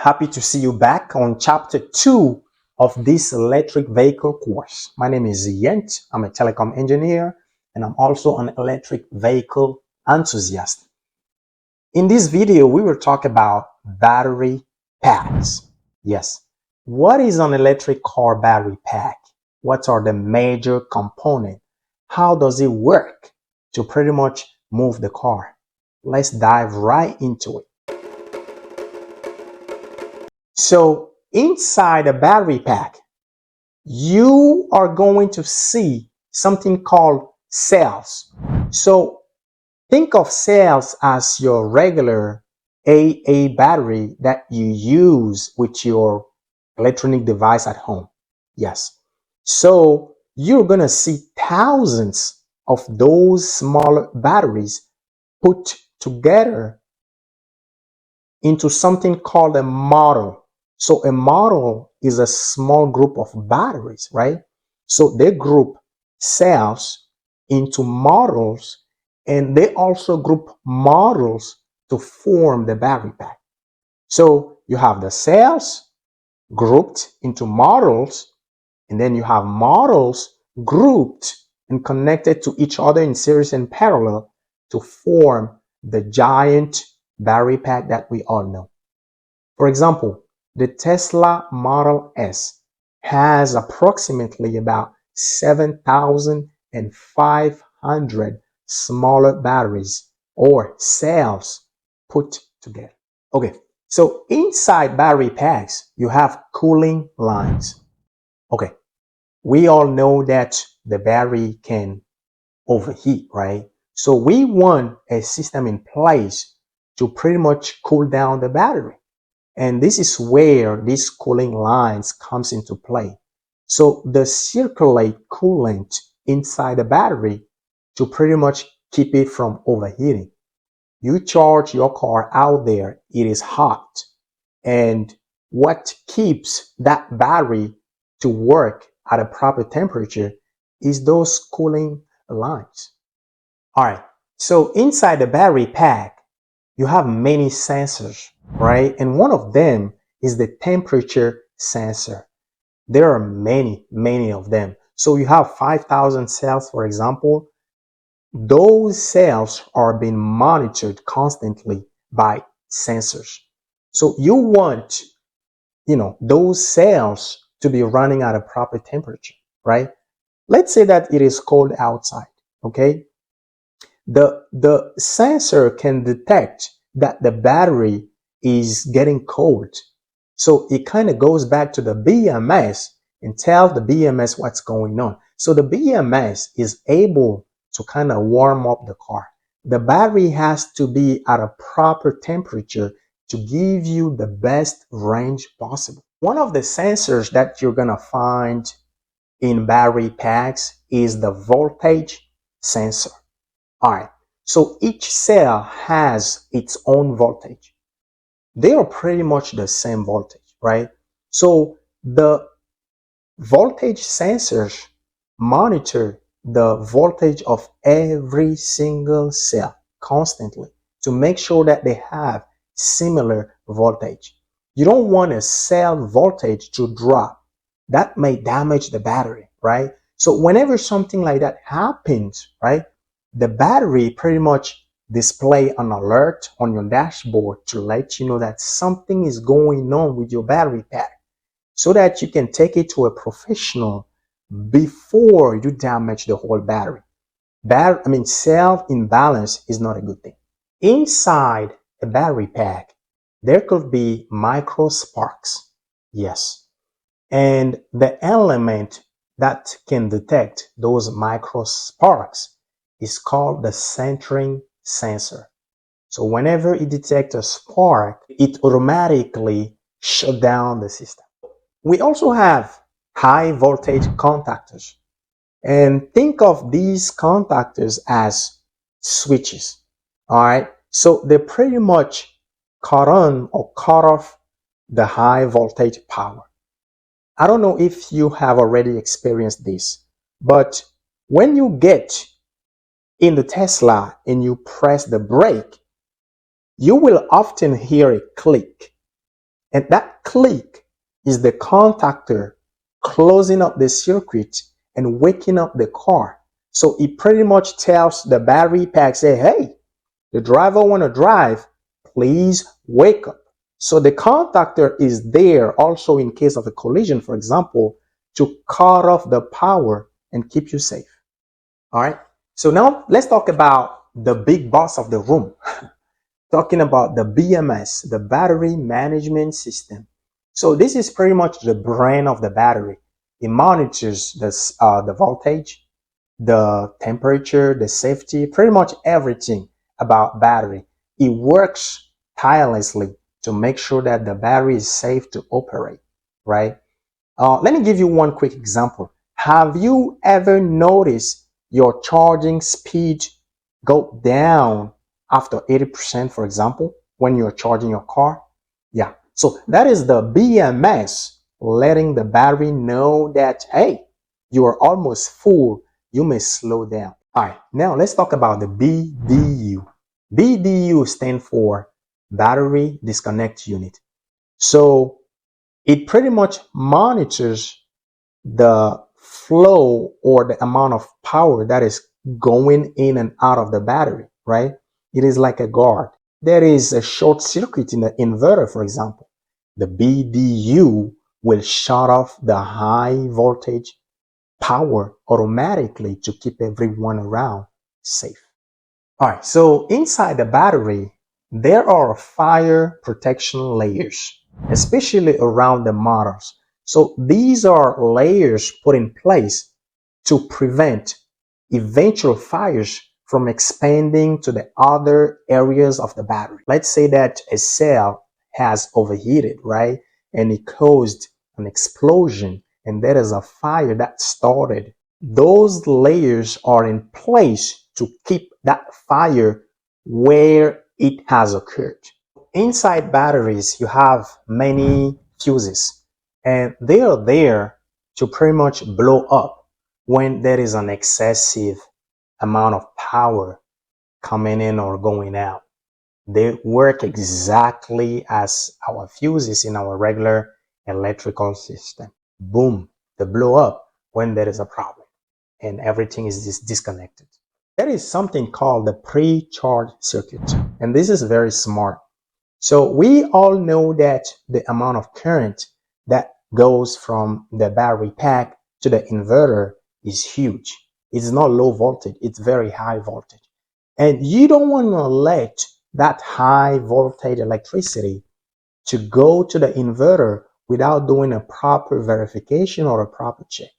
Happy to see you back on chapter 2 of this electric vehicle course. My name is Yent. I'm a telecom engineer and I'm also an electric vehicle enthusiast. In this video, we will talk about battery packs. Yes. What is an electric car battery pack? What are the major components? How does it work to pretty much move the car? Let's dive right into it. So inside a battery pack, you are going to see something called cells. So think of cells as your regular AA battery that you use with your electronic device at home. Yes. So you're going to see thousands of those smaller batteries put together into something called a model. So a model is a small group of batteries, right? So they group cells into models, and they also group models to form the battery pack. So you have the cells grouped into models, and then you have models grouped and connected to each other in series and parallel to form the giant battery pack that we all know. For example, the Tesla Model S has approximately about 7,500 smaller batteries or cells put together. Okay, so inside battery packs, you have cooling lines. Okay, we all know that the battery can overheat, right? So we want a system in place to pretty much cool down the battery. And this is where these cooling lines comes into play. So they circulate coolant inside the battery to pretty much keep it from overheating. You charge your car out there, it is hot. And what keeps that battery to work at a proper temperature is those cooling lines. All right, so inside the battery pack, you have many sensors, right? And one of them is the temperature sensor. There are many of them. So you have 5,000 cells, for example. Those cells are being monitored constantly by sensors. So you want, those cells to be running at a proper temperature, right? Let's say that it is cold outside, okay? The sensor can detect that the battery is getting cold. So it kind of goes back to the BMS and tells the BMS what's going on. So the BMS is able to kind of warm up the car. The battery has to be at a proper temperature to give you the best range possible. One of the sensors that you're going to find in battery packs is the voltage sensor. All right, so each cell has its own voltage. They are pretty much the same voltage, right? So the voltage sensors monitor the voltage of every single cell constantly to make sure that they have similar voltage. You don't want a cell voltage to drop. That may damage the battery, right? So whenever something like that happens, right, the battery pretty much display an alert on your dashboard to let you know that something is going on with your battery pack so that you can take it to a professional before you damage the whole battery. Cell imbalance is not a good thing. Inside a battery pack, there could be micro sparks. Yes. And the element that can detect those micro sparks is called the centering sensor. So whenever it detects a spark, it automatically shut down the system. We also have high voltage contactors. And think of these contactors as switches. All right. So they pretty much cut on or cut off the high voltage power. I don't know if you have already experienced this, but when you get in the Tesla and you press the brake, you will often hear a click. And that click is the contactor closing up the circuit and waking up the car. So it pretty much tells the battery pack, say, hey, the driver want to drive, please wake up. So the contactor is there also in case of a collision, for example, to cut off the power and keep you safe. All right. So now let's talk about the big boss of the room. Talking about the BMS, the battery management system. So this is pretty much the brain of the battery. It monitors the voltage, the temperature, the safety, pretty much everything about battery. It works tirelessly to make sure that the battery is safe to operate, right? Let me give you one quick example. Have you ever noticed your charging speed go down after 80%, for example, when you're charging your car? Yeah. So that is the BMS letting the battery know that, hey, you are almost full. You may slow down. All right. Now let's talk about the BDU. BDU stands for Battery Disconnect Unit. So it pretty much monitors the flow or the amount of power that is going in and out of the battery, right? It is like a guard. There is a short circuit in the inverter, for example. The BDU will shut off the high voltage power automatically to keep everyone around safe. All right, so inside the battery, there are fire protection layers, especially around the motors. So these are layers put in place to prevent eventual fires from expanding to the other areas of the battery. Let's say that a cell has overheated, right? And it caused an explosion, and there is a fire that started. Those layers are in place to keep that fire where it has occurred. Inside batteries, you have many fuses, and they are there to pretty much blow up when there is an excessive amount of power coming in or going out. They work exactly as our fuses in our regular electrical system. Boom, they blow up when there is a problem and everything is disconnected. There is something called the pre-charge circuit, and this is very smart. So we all know that the amount of current that goes from the battery pack to the inverter is huge. It's not low voltage, it's very high voltage. And you don't want to let that high voltage electricity to go to the inverter without doing a proper verification or a proper check.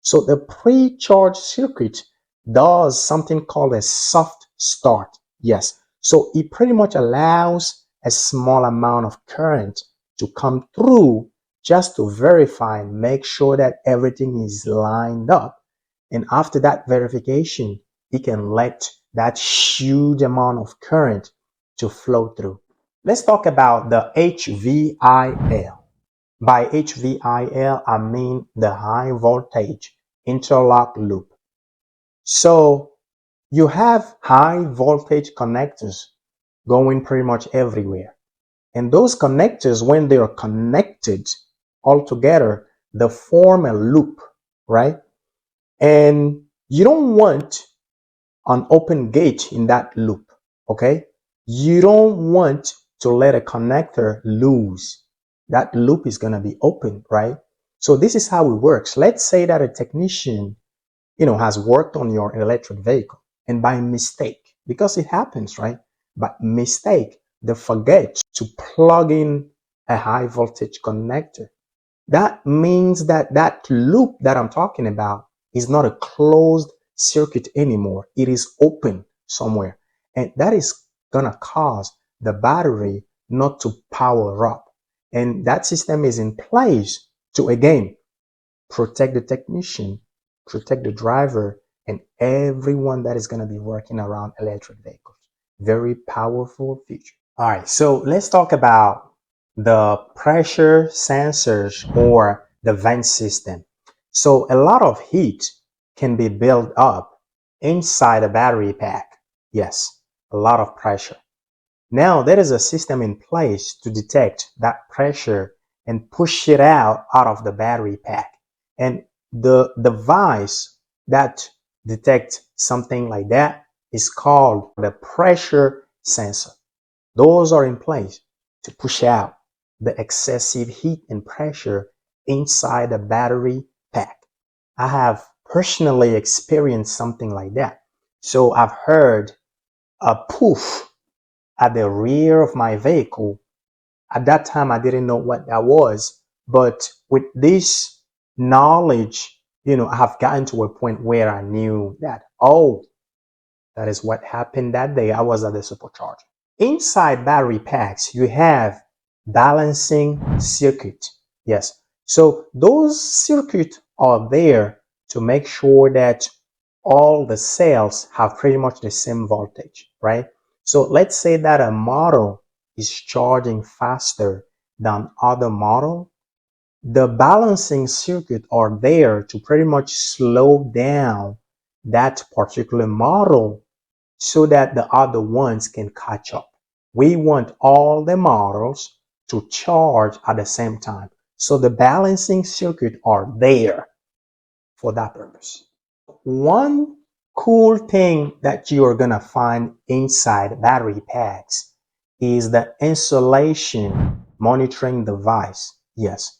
So the pre-charge circuit does something called a soft start. Yes. So it pretty much allows a small amount of current to come through just to verify and make sure that everything is lined up. And after that verification, it can let that huge amount of current to flow through. Let's talk about the HVIL. By HVIL, I mean the high voltage interlock loop. So you have high voltage connectors going pretty much everywhere. And those connectors, when they are connected all together, they form a loop, right? And you don't want an open gate in that loop, okay? You don't want to let a connector loose. That loop is going to be open, right? So this is how it works. Let's say that a technician, has worked on your electric vehicle, and by mistake, because it happens, right? By mistake, they forget to plug in a high voltage connector. That means that that loop that I'm talking about is not a closed circuit anymore. It is open somewhere. And that is gonna cause the battery not to power up. And that system is in place to, again, protect the technician, protect the driver, and everyone that is going to be working around electric vehicles. Very powerful feature. All right, so let's talk about the pressure sensors or the vent system. So a lot of heat can be built up inside a battery pack. Yes, a lot of pressure. Now there is a system in place to detect that pressure and push it out of the battery pack. And the device that detects something like that is called the pressure sensor. Those are in place to push out the excessive heat and pressure inside the battery pack. I have personally experienced something like that. So I've heard a poof at the rear of my vehicle. At that time, I didn't know what that was. But with this knowledge, I have gotten to a point where I knew that, oh, that is what happened that day. I was at the supercharger. Inside battery packs, you have balancing circuit. Yes. So those circuits are there to make sure that all the cells have pretty much the same voltage, right? So let's say that a model is charging faster than other model. The balancing circuit are there to pretty much slow down that particular model so that the other ones can catch up. We want all the models to charge at the same time. So the balancing circuit are there for that purpose. One cool thing that you are going to find inside battery packs is the insulation monitoring device. Yes.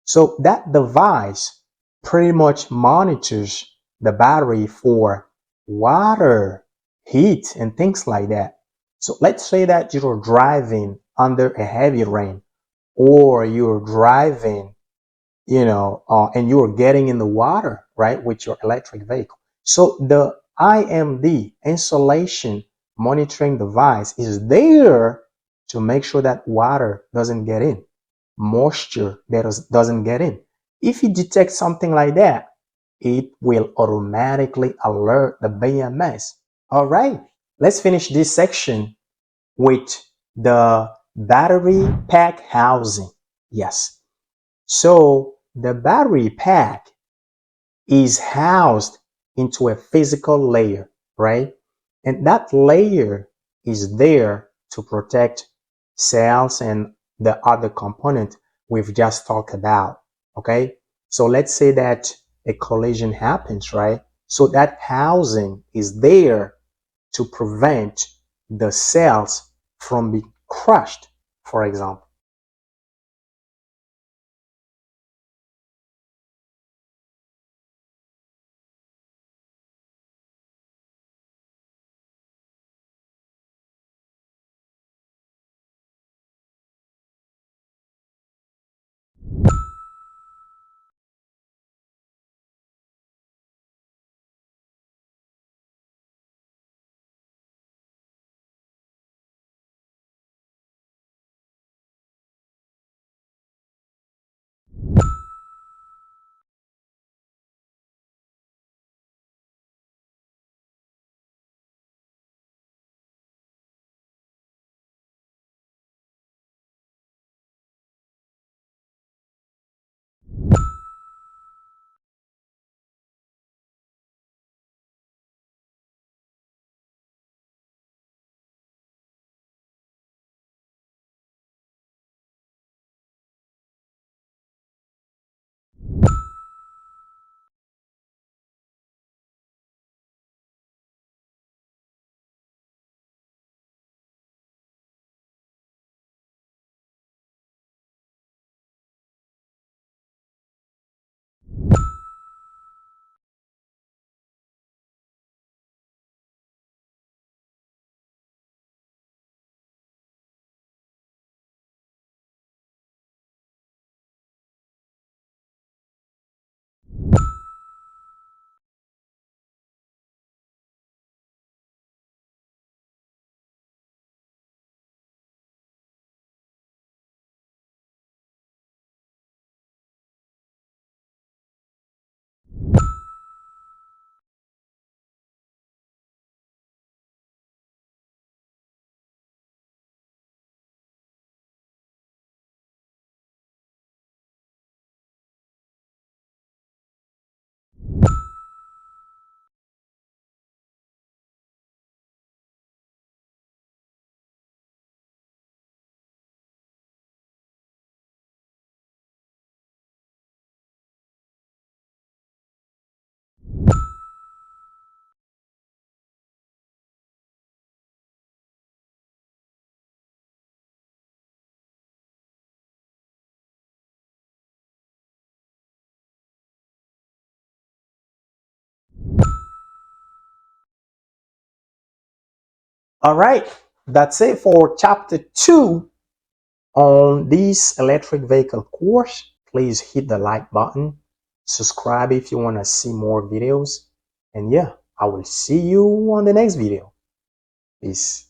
So that device pretty much monitors the battery for water, heat, and things like that. So let's say that you're driving under a heavy rain, or you're driving and you're getting in the water, right, with your electric vehicle. So the IMD, insulation monitoring device, is there to make sure that water doesn't get in, moisture doesn't get in. If it detects something like that, it will automatically alert the BMS. All right, let's finish this section with the battery pack housing. Yes. So the battery pack is housed into a physical layer, right? And that layer is there to protect cells and the other component we've just talked about, okay? So let's say that a collision happens, right? So that housing is there to prevent the cells from being crushed, for example. All right, that's it for chapter 2 on this electric vehicle course. Please hit the like button, subscribe if you want to see more videos, and yeah, I will see you on the next video. Peace.